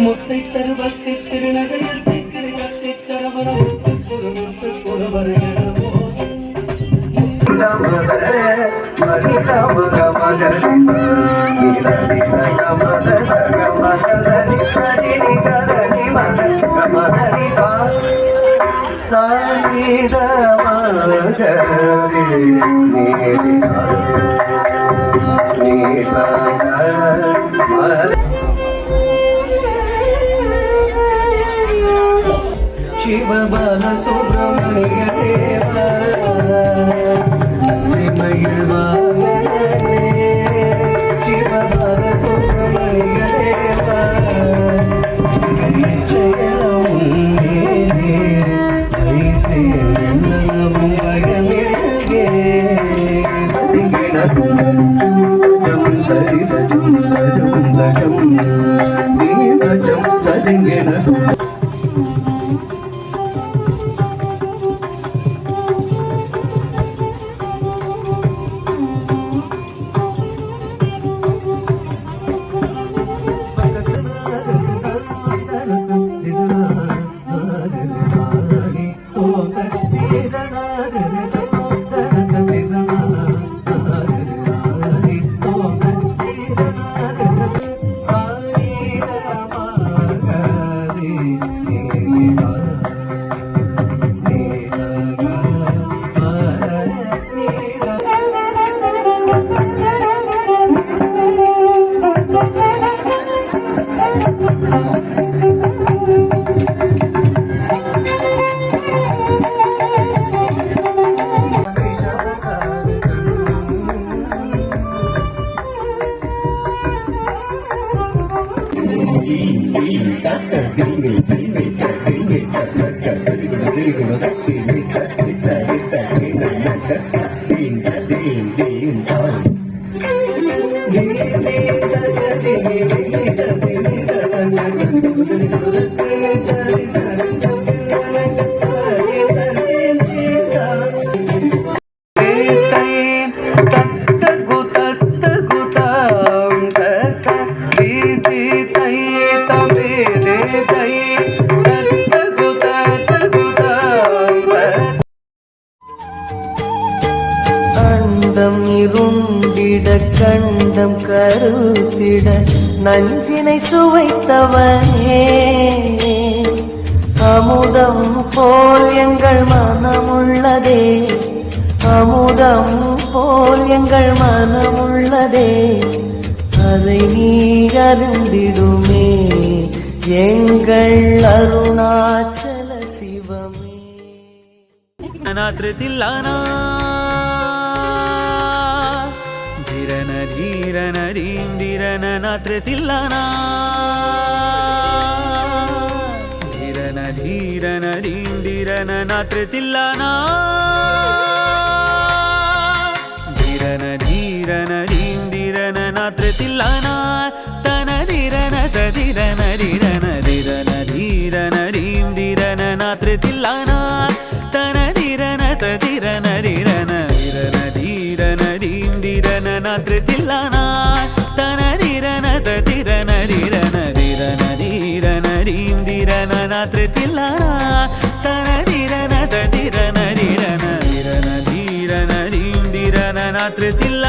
முத்தை தருவத்தை திருநகரத்தை கிரகத்தை சரவணத்தை குருமுத்து குருவரையிடமோ शिव बाल सुब्रमण्य देव शिव बाल सुब्रमण्य देव கண்டம் கருத்திட நஞ்சினை சுவைத்தவனே அமுதம் போல் எங்கள் மனமுள்ளதே அமுதம் போல் எங்கள் மனமுள்ளதே அதை நீ அருந்திடுமே எங்கள் அருணாச்சல சிவமே அநாத்ரதில்லானா ಧೀರನ ಧೀರನ ನಾತ್ರತಿಲ್ಲನಾ ಧೀರನ ಧೀರನ ನಾತ್ರತಿಲ್ಲನಾ ಧೀರನ ಧೀರನ ನಾತ್ರತಿಲ್ಲನಾ ತನ ಧೀರನ ತದಿರನ ಧೀರನ ಧೀರನ ಧೀರನ ನಾತ್ರತಿಲ್ಲನಾ ತನ ಧೀರನ ತದಿರನ ಧೀರನ ಧೀರನ ಧೀರನ ನಾತ್ರತಿಲ್ಲನಾ ತನ ಧೀರನ ತದಿರನ ಧೀರನ ಧೀರನ ನಾತ್ರತಿಲ್ಲನಾ ತನ ಧೀರನ ತದಿರನ ಧೀರನ ಧೀರನ ನಾತ್ರತಿಲ್ಲ